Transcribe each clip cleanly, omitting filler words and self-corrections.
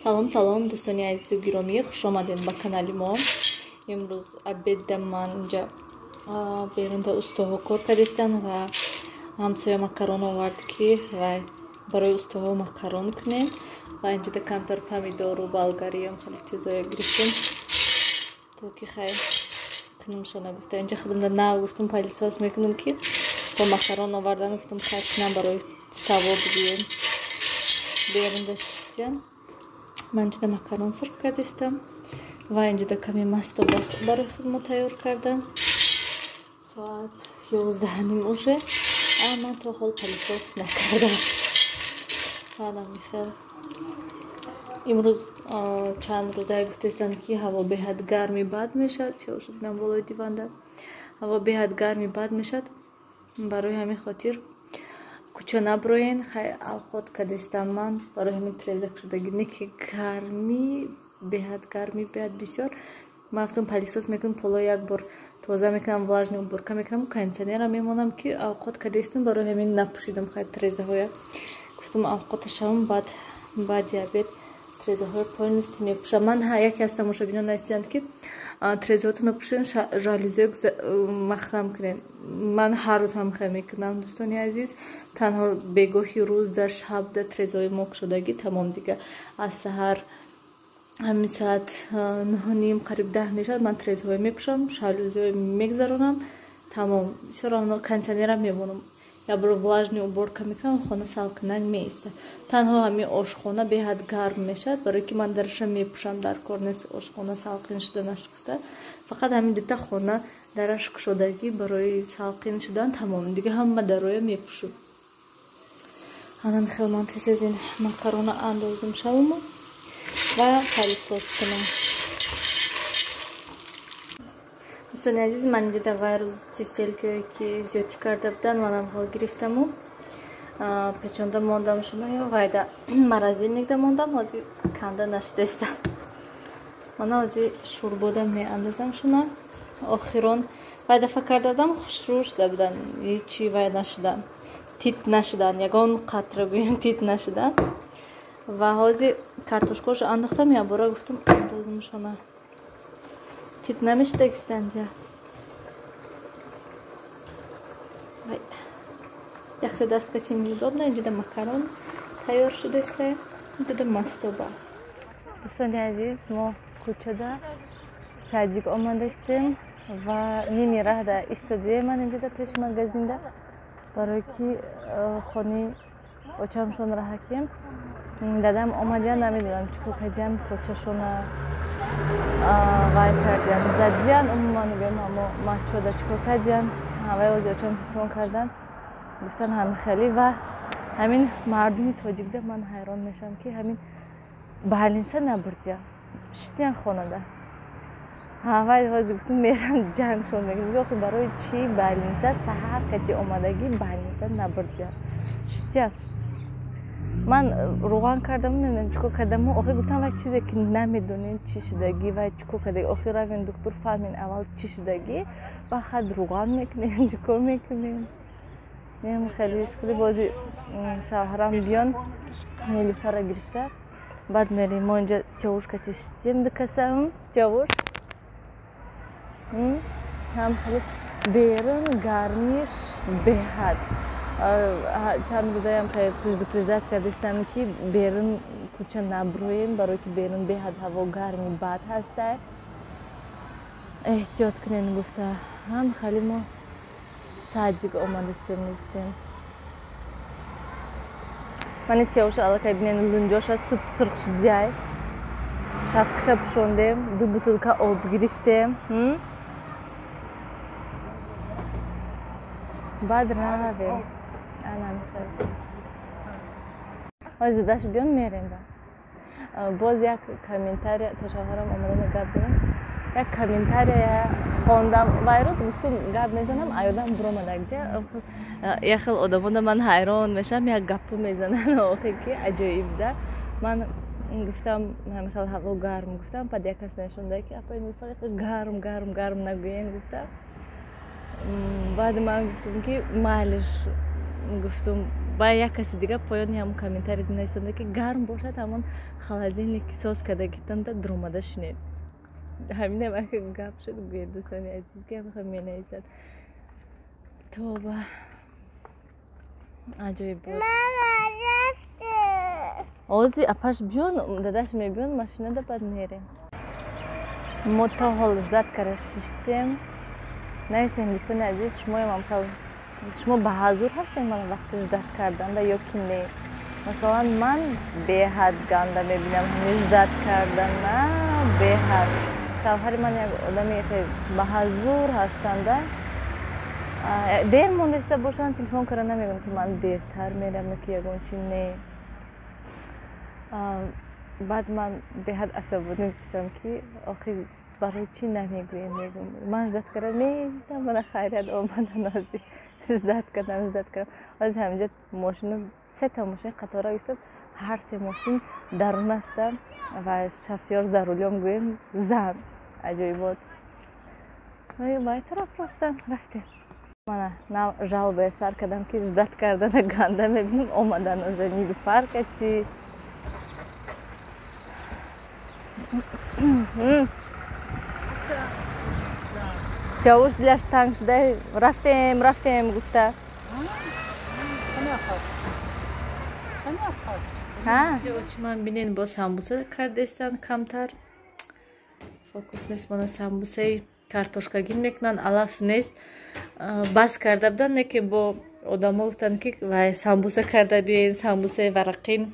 Салом салом дӯстони азизу гиромӣ, хуш омадед ба канали мо. Имрӯз обеда ман инҷа берунда устуҳо кор кардистан ва ҳамсоя макарон овард ки вай барои устуҳо макарон кунем ва инҷа да камтар помидору болгариям хеле чизоя гирифтем то ки хай кунамшона гуфта инҷа худамда нав гуфтам палисос мекунам ки бо макарон овардан гуфтам кай кунам барои савоб биём берунда шитям. Ман инҷа макарон сурх кардистам ва инҷа да каме мастоба барои худмо тайёр кардам. Соат 11:30 уже, а ман то ҳол палисос накардам. Ҳана михел. Имрӯз чанд рӯзае гуфтестанд ки ҳаво беҳад гарми бад мешад. Сиёр шудам болои диванда. Ҳаво беҳад гарми бад мешад. Барои ҳамин хотир кӯча наброен, хай авқот кардистам ман барои ҳамин трезак шудаги не ки гарми беҳад гарми беҳад бисёр. Ман гуфтам палисос мекунам, поло як бор тоза мекунам, влажный уборка мекунам, кондитсионера мемонам ки авқот кардистам, барои ҳамин напӯшидам хай трезаҳоя. Гуфтам авқота шавам, баъди обед трезаҳоя полностью мепӯшам. Ман яке аз тамошобинон нависиданд ки трезаҳоятон напӯшен, жалюзиёк махрам кунен. Ман ҳар рӯз ҳамин мекунам дӯстони азиз. Танҳо бегоҳи рӯз дар шаб дар трезаҳои мок шудагӣ тамом дига. Аз саҳар ҳамин соат 9:30 қариб 10 мешавад, ман трезаҳоя мепӯшам, жалюзиҳоя мегзаронам, тамом. Всё равно кондитсионера мемонам. Я бор влажный уборка мекунам, хона салқина меистад. Танҳо ҳамин ошхона беҳад гарм мешавад, барое ки ман дараша мепӯшам, дар кор нест ошхона салқин шуда нашуфта. Фақат ҳамин дута хона дараш кушодагӣ барои салқин шудан тамом. Дига ҳама дароя мепӯшам. ҳана михел ман тез ин макарона андозам шавам ва палисос кунам. дӯстони азиз, ман инҷа да вай рӯз тифтелкое ки зиёдӣ карда буданд манам ҳол гирифтаму печонда мондам шуна ё вайда маразилник да мондам, ҳозир канда нашудестам. мана ҳозир шӯрбода меандозам шуна. охирон вай дафъа карда будам, хушрӯ шуда буданд, ҳечи вай нашуданд, тит нашуданд, ягон қатра гӯям тит нашуданд. ва ҳозир картошкаошо андохтам, ябора гуфтам андозам шуна. Тит намешудагистанд я. Якта дасткати неудобно, инҷа да макарон тайёр шудааста, инҷа да мастоба. дӯстони азиз, мо кӯчада садик омадастем ва ними раҳ да истодием ман инҷа да пеши магазинда барое ки хони очамшон раҳа кием. дадам омадиян, намедонам чӣ кор кардиян, почашона вай кардиян, задиян, умуман мегӯям, аммо мачода чӣ кор кардиян, ҳаваи ҳозир очам телефон кардан, гуфтан ҳамихелӣ ва ҳамин мардуми тоҷикда ман ҳайрон мешавам ки ҳамин балинса набурдия шитиян хонада. ҳаваи ҳозир гуфтам мерам ҷангшон мекунам, охир барои чӣ балинса саҳар кати омадагӣ балинса набурдия шитиян. ман руған кардаму намедонам чӣ кор кардаму, охир гуфтам вай чизе ки намедонем чӣ шудагӣ, вай чӣ кор кардагӣ, охир равем духтур фаҳмем аввал чӣ шудагӣ, баъд руған мекунем, чӣ кор мекунем. Нем хеле ишқили бози шавҳарам биён нелуфара гирифта баъд мерем мо инҷа сиёвушкати шитем дукасам сиёвуш ҳам хеле берун гармиш беҳад. чанд рӯзаям пӯждат кардистам ки берун кӯча наброем, барое ки берун беҳад ҳаво гарми бад ҳаста, эҳтиёт кунен гуфта ҳам хали мо садик омадастем гуфтем. мани сиёвуша аллакай бинен лунҷоша суп сурх шудияй, шапкаша пӯшондем, 2 бутулка об гирифтем, баъд равем. ҳозир даш биён мерем. боз як комментария то шавҳарам омадам гап задам, як комментария хондам, вайрӯз гуфтум гап мезанам, аёдам биромадак яхел одамода ман ҳайрон мешавам, як гапу мезананд охир ки аҷоибда. ман гуфтам ҳамихел ҳаво гарм гуфтам, баъд як кас нишонда ки апай нилуфар гарм нагӯен гуфтам. баъд ман гуфтам ки майлиш, гуфтум با یک کسی دیگه پایانی همون کامنتاری نویسنده که گرم باشد همون холодильник ساز کردگیتون دا درآمده شنید. همینه من که گپ شد گوی دوستانی عزیز که بخوام می نویسد توبه عجیب بود. ماما رفته. اوزی اپاش بیون داداش می بیون ماشینه دا بعد میریم. ما تا حال زد کرده شیشتیم. نویسین دوستانی عزیز شما هم کل شما به حضور هستین من وقتی جدت کردن دا یا کی نه. مثلا من به حد گنده میبینم جدت کردن نه به حد. شوهر من یک آدمی که به حضور هستند دیر مونده باشن تلفن کردن نمیگم که من دیرتر میرم که یکون چی نه. بعد من به حد عصبانی میشم که آخه برای چی نمیگویم میگم من جدت کردم میشتم من خیریت آمده نازی جدت کردم از همینجا ماشین 3 تا ماشین قطار ایستاد هر 3 ماشین درونش داشتم و شفیار ضروریام گویم زن عجیب بود. ما طرف رفتیم من نه جال به سر کردم که جدت کردن گنده میبینیم آمدن از نیلوفر کسی سیاوش دلش تنگ شده رفتیم گفته من بینین با سامبوسه کرده استن کمتر فوکوس نیست من سامبوسه کартошкагин میکنن علف نیست بس کرده بودن نه که با آدم گفتن که وای سامبوسه کرده بیاین سامبوسه ورقین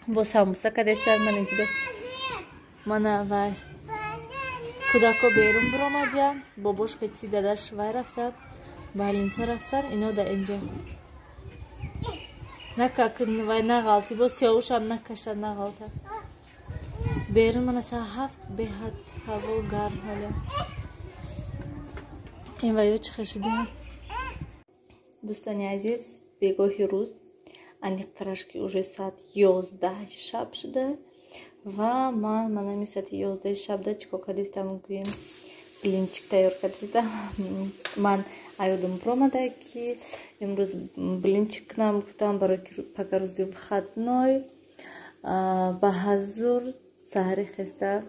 با سامبوسه کرده استن من اینجا من وای کودکا بیرون برآمدن باباش کسی داداش وای رفتن بالینسا رفتن اینا در اینجا نکن وای نغلطی با سیاوش هم نکشد نغلطه بیرون من ساعت 7 به حد هوا گرم حالا این وایو چه خشیدیم دوستانی عزیز بگاهی روز انیقترش که уже ساعت 11 شب شده و من همی ساعت 11 شب ده چیکار کردیم گویم блинчик تیار کردم من ایادم برآمده که امروز блинчик нам گفتم برای که پگروزی خدنای به حضور سحری خسته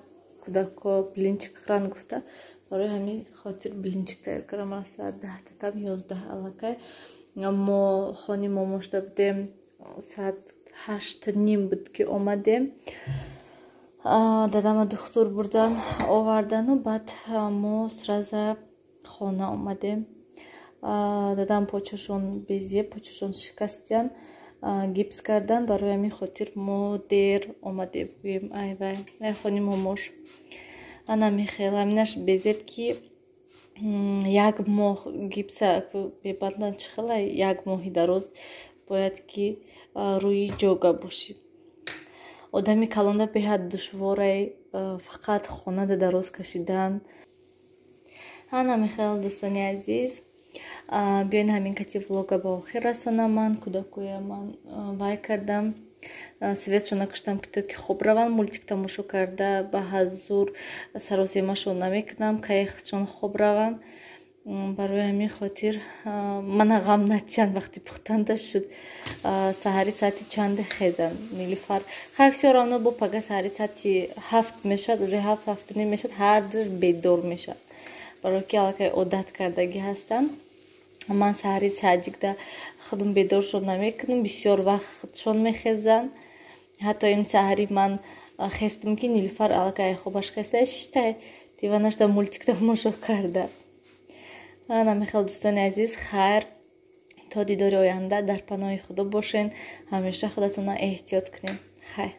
کودکا блинчик خورن گفته برای همین خاطر блинчик تیار کردم من ساعت 10 تا کم 11 علاقه ما خانه ماماش بودیم ساعت 8 نیم بود که آمدیم دادم دکتر بردن آوردن و بعد ما سرازه خانه آمدیم دادم پاچشون بیزیه پاچشون شکستن گیپس کردن برای همین خاطر ما دیر آمده بگویم ای وای ای خانه ماماش انا میخیل همینش بیزید که 1 ماه گیپس ببندن چخیله 1 ماهی دراز باید که روی جوگا باشیم آدمی کلانده به حد دشواره فقط خانه دراز کشیدن انا میخیل دوستانی عزیز بیاین همین کتی влога با آخر رسانم من کودکوی من وای کردم سویتشو نکشتم که تو که خوب روان مولتیک تماشا کرده به حضور سراسیماشو نمیکنم که چون خوب روان برای همین خاطر من غم نتیان وقتی پختنده شد سحری ساعتی چند خیزن نیلوفر خیلی رانو با پگه سحری ساعتی 7 میشد уже 7 میشد هر در بیدار میشد برای که علاقه عادت کردگی هستن من سحری ساعت ده خودم بیدار شد نمیکنم بسیار وقت چون میخیزن حتی این سحری من خستم که نیلوفر علاقه خوبش خسته شده دیوانش در مولتیک تماشا کرده انا میخوام دوستان عزیز خیر تا دیدار آینده در پناه خدا باشین همیشه خودتون احتیاط کنین خیر